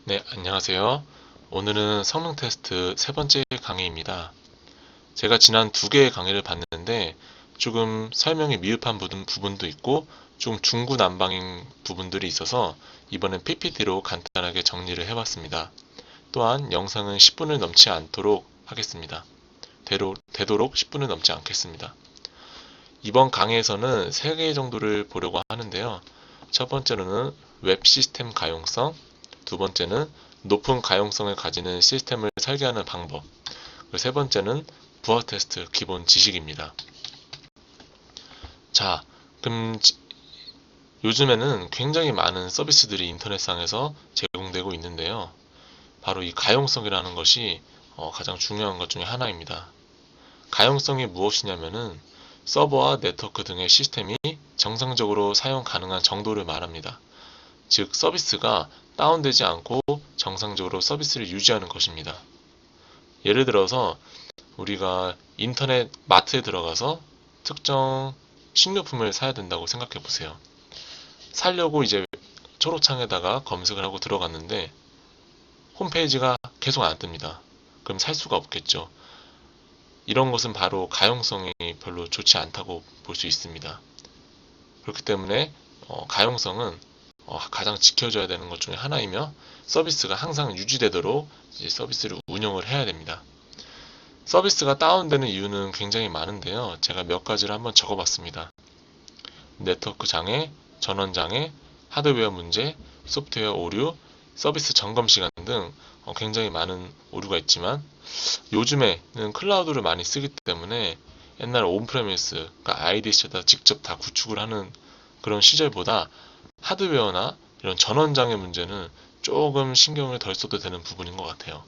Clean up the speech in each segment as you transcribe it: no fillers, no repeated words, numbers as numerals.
네, 안녕하세요. 오늘은 성능 테스트 세 번째 강의입니다. 제가 지난 두 개의 강의를 봤는데 조금 설명이 미흡한 부분도 있고 좀 중구난방인 부분들이 있어서 이번엔 PPT로 간단하게 정리를 해봤습니다. 또한 영상은 10분을 넘지 않도록 하겠습니다. 되도록 10분을 넘지 않겠습니다. 이번 강의에서는 세 개 정도를 보려고 하는데요. 첫 번째로는 웹 시스템 가용성, 두 번째는 높은 가용성을 가지는 시스템을 설계하는 방법, 그리고 세 번째는 부하 테스트 기본 지식입니다. 자, 그럼 요즘에는 굉장히 많은 서비스들이 인터넷상에서 제공되고 있는데요. 바로 이 가용성이라는 것이 가장 중요한 것 중에 하나입니다. 가용성이 무엇이냐면은 서버와 네트워크 등의 시스템이 정상적으로 사용 가능한 정도를 말합니다. 즉, 서비스가 다운되지 않고 정상적으로 서비스를 유지하는 것입니다. 예를 들어서 우리가 인터넷 마트에 들어가서 특정 식료품을 사야 된다고 생각해 보세요. 사려고 이제 초록창에다가 검색을 하고 들어갔는데 홈페이지가 계속 안 뜹니다. 그럼 살 수가 없겠죠. 이런 것은 바로 가용성이 별로 좋지 않다고 볼 수 있습니다. 그렇기 때문에 가용성은 가장 지켜져야 되는 것 중에 하나이며 서비스가 항상 유지되도록 이제 서비스를 운영을 해야 됩니다. 서비스가 다운되는 이유는 굉장히 많은데요. 제가 몇 가지를 한번 적어봤습니다. 네트워크 장애, 전원 장애, 하드웨어 문제, 소프트웨어 오류, 서비스 점검 시간 등 굉장히 많은 오류가 있지만 요즘에는 클라우드를 많이 쓰기 때문에 옛날 온프레미스, 그러니까 IDC에다 직접 다 구축을 하는 그런 시절보다 하드웨어나 이런 전원 장애 문제는 조금 신경을 덜 써도 되는 부분인 것 같아요.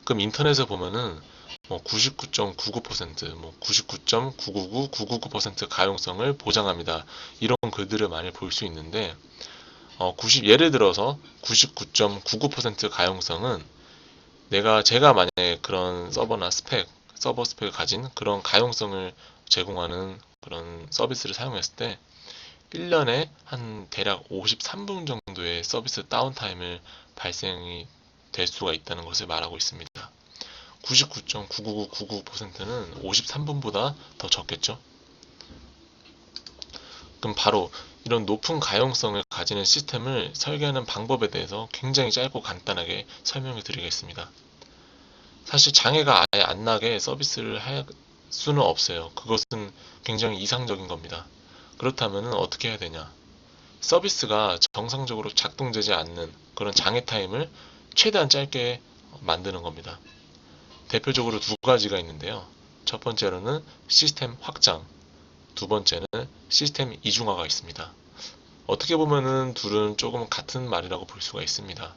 그럼 인터넷에 보면은 뭐 99.99%, 뭐 99.999, 999% 가용성을 보장합니다. 이런 글들을 많이 볼 수 있는데, 예를 들어서 99.99% 가용성은 제가 만약에 그런 서버 스펙을 가진 그런 가용성을 제공하는 그런 서비스를 사용했을 때 1년에 한 대략 53분 정도의 서비스 다운타임을 발생이 될 수가 있다는 것을 말하고 있습니다. 99.99999%는 53분보다 더 적겠죠? 그럼 바로 이런 높은 가용성을 가지는 시스템을 설계하는 방법에 대해서 굉장히 짧고 간단하게 설명을 드리겠습니다. 사실 장애가 아예 안 나게 서비스를 할 수는 없어요. 그것은 굉장히 이상적인 겁니다. 그렇다면 어떻게 해야 되냐? 서비스가 정상적으로 작동되지 않는 그런 장애 타임을 최대한 짧게 만드는 겁니다. 대표적으로 두 가지가 있는데요. 첫 번째로는 시스템 확장, 두 번째는 시스템 이중화가 있습니다. 어떻게 보면은 둘은 조금 같은 말이라고 볼 수가 있습니다.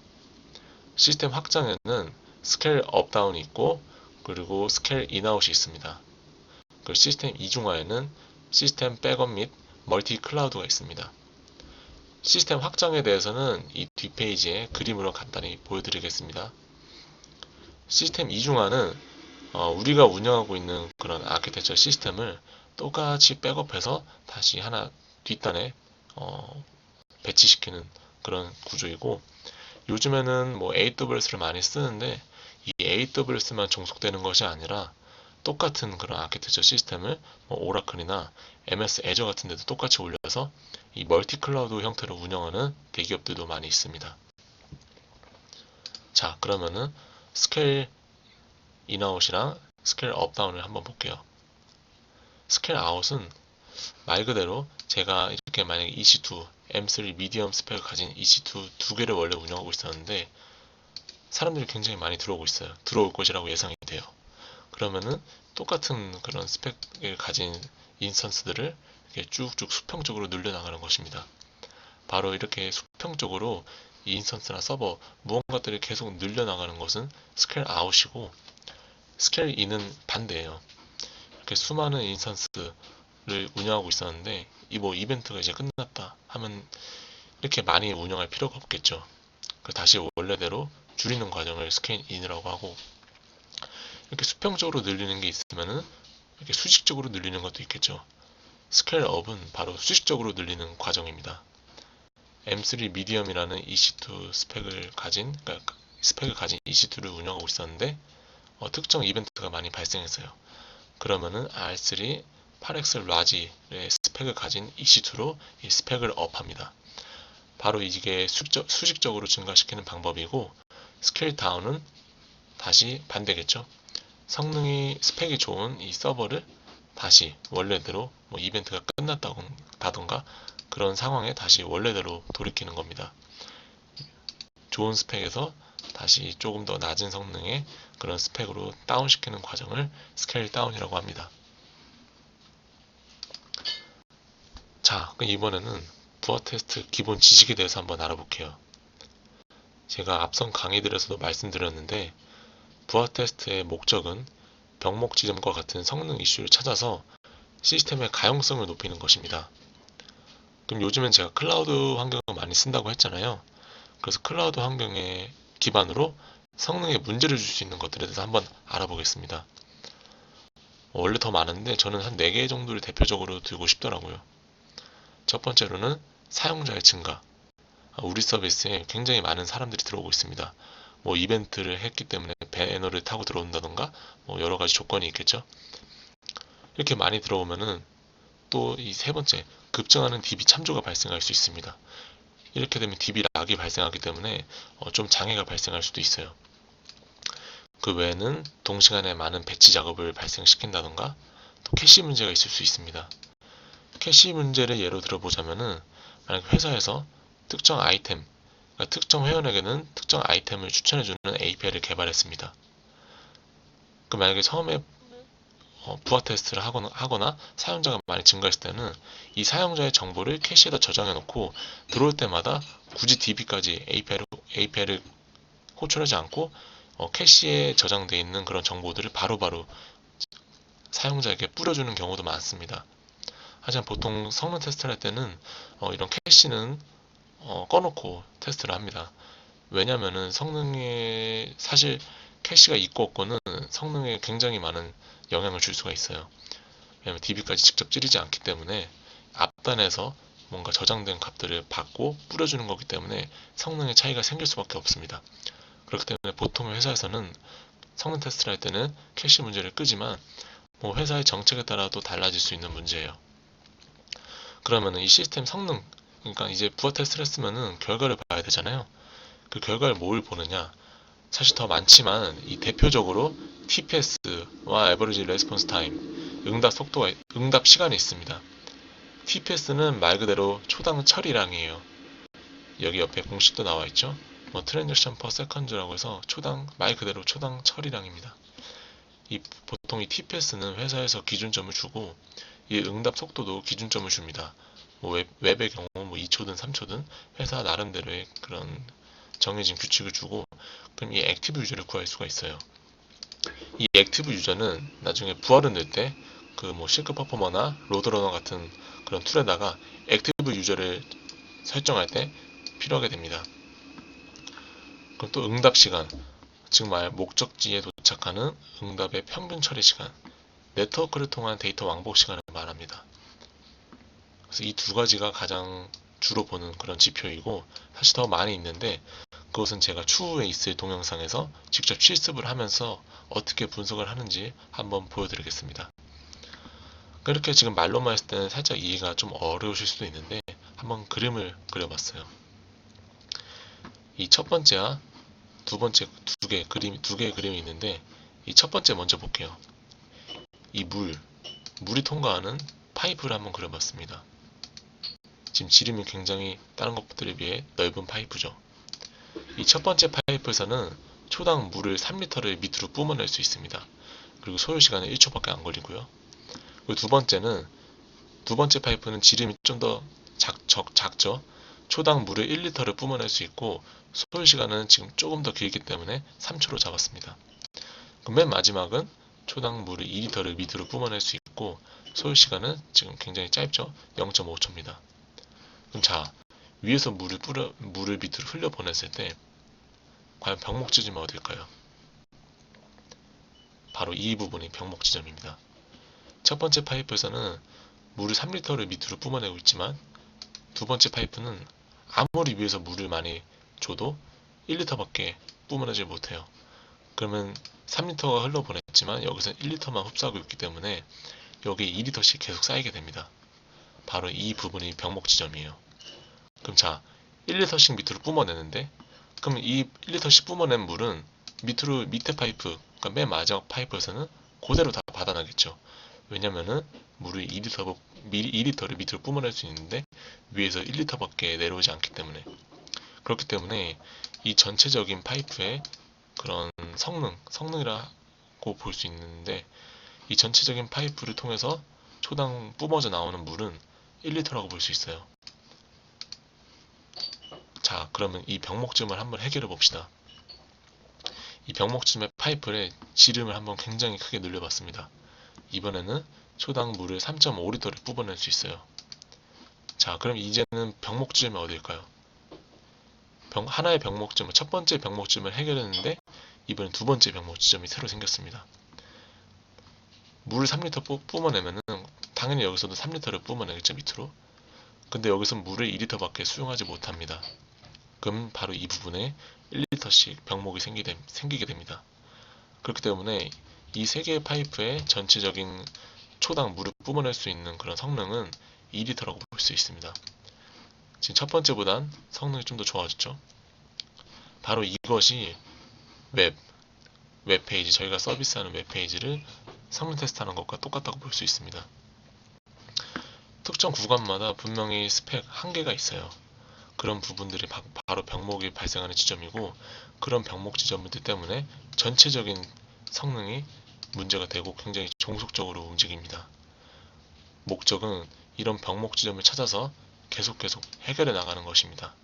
시스템 확장에는 스케일 업다운이 있고 그리고 스케일 인아웃이 있습니다. 그리고 시스템 이중화에는 시스템 백업 및 멀티 클라우드가 있습니다. 시스템 확장에 대해서는 이 뒷페이지에 그림으로 간단히 보여드리겠습니다. 시스템 이중화는 우리가 운영하고 있는 그런 아키텍처 시스템을 똑같이 백업해서 다시 하나 뒷단에 배치시키는 그런 구조이고 요즘에는 뭐 AWS를 많이 쓰는데 이 AWS만 종속되는 것이 아니라 똑같은 그런 아키텍처 시스템을 뭐 오라클이나 MS 애저 같은 데도 똑같이 올려서 이 멀티 클라우드 형태로 운영하는 대기업들도 많이 있습니다. 자, 그러면은 스케일 인아웃이랑 스케일 업다운을 한번 볼게요. 스케일 아웃은 말 그대로 제가 이렇게 만약에 EC2, M3 미디엄 스펙을 가진 EC2 두 개를 원래 운영하고 있었는데 사람들이 굉장히 많이 들어오고 있어요. 들어올 것이라고 예상이 돼요. 그러면은 똑같은 그런 스펙을 가진 인스턴스들을 이렇게 쭉쭉 수평적으로 늘려나가는 것입니다. 바로 이렇게 수평적으로 이 인스턴스나 서버 무언가들이 계속 늘려나가는 것은 스케일 아웃이고 스케일 인은 반대예요. 이렇게 수많은 인스턴스를 운영하고 있었는데 이 뭐 이벤트가 이제 끝났다 하면 이렇게 많이 운영할 필요가 없겠죠. 다시 원래대로 줄이는 과정을 스케일 인이라고 하고 이렇게 수평적으로 늘리는 게 있으면은 이렇게 수직적으로 늘리는 것도 있겠죠. 스케일 업은 바로 수직적으로 늘리는 과정입니다. M3 미디엄이라는 EC2 스펙을 가진 EC2를 운영하고 있었는데 특정 이벤트가 많이 발생했어요. 그러면은 R3 8X 라지의 스펙을 가진 EC2로 이 스펙을 업합니다. 바로 이게 수직적으로 증가시키는 방법이고, 스케일 다운은 다시 반대겠죠. 성능이 스펙이 좋은 이 서버를 다시 원래대로 이벤트가 끝났다던가 그런 상황에 다시 원래대로 돌이키는 겁니다. 좋은 스펙에서 다시 조금 더 낮은 성능의 그런 스펙으로 다운시키는 과정을 스케일 다운이라고 합니다. 자, 그럼 이번에는 부하 테스트 기본 지식에 대해서 한번 알아볼게요. 제가 앞선 강의들에서도 말씀드렸는데, 부하 테스트의 목적은 병목 지점과 같은 성능 이슈를 찾아서 시스템의 가용성을 높이는 것입니다. 그럼 요즘엔 제가 클라우드 환경을 많이 쓴다고 했잖아요. 그래서 클라우드 환경에 기반으로 성능에 문제를 줄 수 있는 것들에 대해서 한번 알아보겠습니다. 원래 더 많은데 저는 한 4개 정도를 대표적으로 들고 싶더라고요. 첫 번째로는 사용자의 증가. 우리 서비스에 굉장히 많은 사람들이 들어오고 있습니다. 이벤트를 했기 때문에 배너를 타고 들어온다던가 여러 가지 조건이 있겠죠. 이렇게 많이 들어오면은 또 이 세 번째, 급증하는 DB 참조가 발생할 수 있습니다. 이렇게 되면 DB 락이 발생하기 때문에 좀 장애가 발생할 수도 있어요. 그 외에는 동시간에 많은 배치 작업을 발생시킨다던가 또 캐시 문제가 있을 수 있습니다. 캐시 문제를 예로 들어보자면은, 만약 회사에서 특정 아이템, 그러니까 특정 회원에게는 특정 아이템을 추천해주는 API를 개발했습니다. 그 만약에 처음에 부하 테스트를 하거나 사용자가 많이 증가했을 때는 이 사용자의 정보를 캐시에다 저장해 놓고 들어올 때마다 굳이 DB까지 API를 호출하지 않고 캐시에 저장되어 있는 그런 정보들을 바로바로 사용자에게 뿌려주는 경우도 많습니다. 하지만 보통 성능 테스트를 할 때는 이런 캐시는 꺼놓고 테스트를 합니다. 왜냐면은 성능에 사실 캐시가 있고 없고는 성능에 굉장히 많은 영향을 줄 수가 있어요. 왜냐면 DB까지 직접 찌르지 않기 때문에 앞단에서 뭔가 저장된 값들을 받고 뿌려주는 거기 때문에 성능의 차이가 생길 수밖에 없습니다. 그렇기 때문에 보통 회사에서는 성능 테스트를 할 때는 캐시 문제를 끄지만 회사의 정책에 따라도 달라질 수 있는 문제예요. 그러면은 이 시스템 성능, 그러니까 이제 부하 테스트를 했으면은 결과를 봐야 되잖아요. 그 결과를 뭘 보느냐? 사실 더 많지만 이 대표적으로 TPS와 Average Response Time, 응답 시간이 있습니다. TPS는 말 그대로 초당 처리량이에요. 여기 옆에 공식도 나와 있죠. Transaction per Second라고 해서 말 그대로 초당 처리량입니다. 보통 이 TPS는 회사에서 기준점을 주고, 이 응답 속도도 기준점을 줍니다. 웹의 경우 2초든 3초든 회사 나름대로의 그런 정해진 규칙을 주고, 그럼 이 액티브 유저를 구할 수가 있어요. 이 액티브 유저는 나중에 부하를 넣을 때 실크 퍼포머나 로드러너 같은 그런 툴에다가 액티브 유저를 설정할 때 필요하게 됩니다. 그럼 또 응답 시간, 즉 목적지에 도착하는 응답의 평균 처리 시간, 네트워크를 통한 데이터 왕복 시간을 말합니다. 그래서 이 두 가지가 가장 주로 보는 그런 지표이고, 사실 더 많이 있는데 그것은 제가 추후에 있을 동영상에서 직접 실습을 하면서 어떻게 분석을 하는지 한번 보여드리겠습니다. 이렇게 지금 말로만 했을 때는 살짝 이해가 좀 어려우실 수도 있는데 한번 그림을 그려봤어요. 이 첫 번째와 두 번째 두 개의 그림이 있는데, 이 첫 번째 먼저 볼게요. 이 물이 통과하는 파이프를 한번 그려봤습니다. 지금 지름이 굉장히 다른 것들에 비해 넓은 파이프죠. 이 첫 번째 파이프에서는 초당 물을 3리터를 밑으로 뿜어낼 수 있습니다. 그리고 소요 시간은 1초밖에 안 걸리고요. 그리고 두 번째 파이프는 지름이 좀 더 작죠. 초당 물을 1리터를 뿜어낼 수 있고 소요 시간은 지금 조금 더 길기 때문에 3초로 잡았습니다. 그럼 맨 마지막은 초당 물을 2리터를 밑으로 뿜어낼 수 있고 소요 시간은 지금 굉장히 짧죠. 0.5초입니다. 그럼 자, 위에서 물을 밑으로 흘려 보냈을 때 과연 병목 지점이 어딜까요? 바로 이 부분이 병목 지점입니다. 첫 번째 파이프에서는 물을 3리터를 밑으로 뿜어내고 있지만 두 번째 파이프는 아무리 위에서 물을 많이 줘도 1리터밖에 뿜어내지 못해요. 그러면 3리터가 흘러보냈지만 여기서 1리터만 흡수하고 있기 때문에 여기 2리터씩 계속 쌓이게 됩니다. 바로 이 부분이 병목 지점이에요. 그럼 자, 1리터씩 밑으로 뿜어내는데, 그럼 이 1리터씩 뿜어낸 물은 밑에 파이프, 그러니까 맨 마지막 파이프에서는 그대로 다 받아나겠죠. 왜냐면은 물이 2리터를 밑으로 뿜어낼 수 있는데 위에서 1리터밖에 내려오지 않기 때문에. 그렇기 때문에 이 전체적인 파이프의 그런 성능이라고 볼 수 있는데, 이 전체적인 파이프를 통해서 초당 뿜어져 나오는 물은 1리터라고 볼 수 있어요. 자, 그러면 이 병목점을 한번 해결해 봅시다. 이 병목점의 파이프에 지름을 한번 굉장히 크게 늘려봤습니다. 이번에는 초당 물을 3.5리터를 뿜어낼 수 있어요. 자, 그럼 이제는 병목점이 어딜까요? 하나의 병목점을, 첫 번째 병목점을 해결했는데 이번엔 두 번째 병목점이 새로 생겼습니다. 물을 3리터 뿜어내면은 당연히 여기서도 3리터를 뿜어내겠죠, 밑으로. 근데 여기서 물을 2리터밖에 수용하지 못합니다. 그럼 바로 이 부분에 1리터씩 병목이 생기게 됩니다. 그렇기 때문에 이 세 개의 파이프의 전체적인 초당 물을 뿜어낼 수 있는 그런 성능은 2리터라고 볼 수 있습니다. 지금 첫 번째보단 성능이 좀 더 좋아졌죠. 바로 이것이 웹페이지, 저희가 서비스하는 웹페이지를 성능 테스트하는 것과 똑같다고 볼 수 있습니다. 특정 구간마다 분명히 스펙 한계가 있어요. 그런 부분들이 바로 병목이 발생하는 지점이고, 그런 병목 지점들 때문에 전체적인 성능이 문제가 되고 굉장히 종속적으로 움직입니다. 목적은 이런 병목 지점을 찾아서 계속 해결해 나가는 것입니다.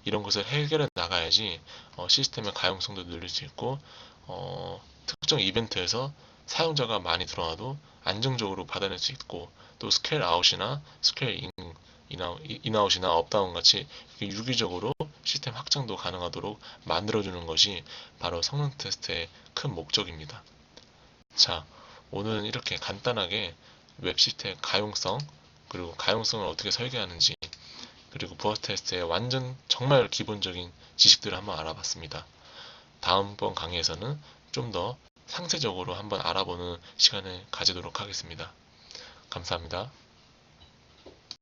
이런 것을 해결해 나가야지 시스템의 가용성도 늘릴 수 있고, 특정 이벤트에서 사용자가 많이 들어와도 안정적으로 받아낼 수 있고, 또 스케일 아웃이나 스케일 인아웃이나 업다운 같이 유기적으로 시스템 확장도 가능하도록 만들어주는 것이 바로 성능 테스트의 큰 목적입니다. 자, 오늘은 이렇게 간단하게 웹 시스템 가용성, 그리고 가용성을 어떻게 설계하는지, 그리고 부하 테스트의 완전 정말 기본적인 지식들을 한번 알아봤습니다. 다음번 강의에서는 좀 더 상세적으로 한번 알아보는 시간을 가지도록 하겠습니다. 감사합니다.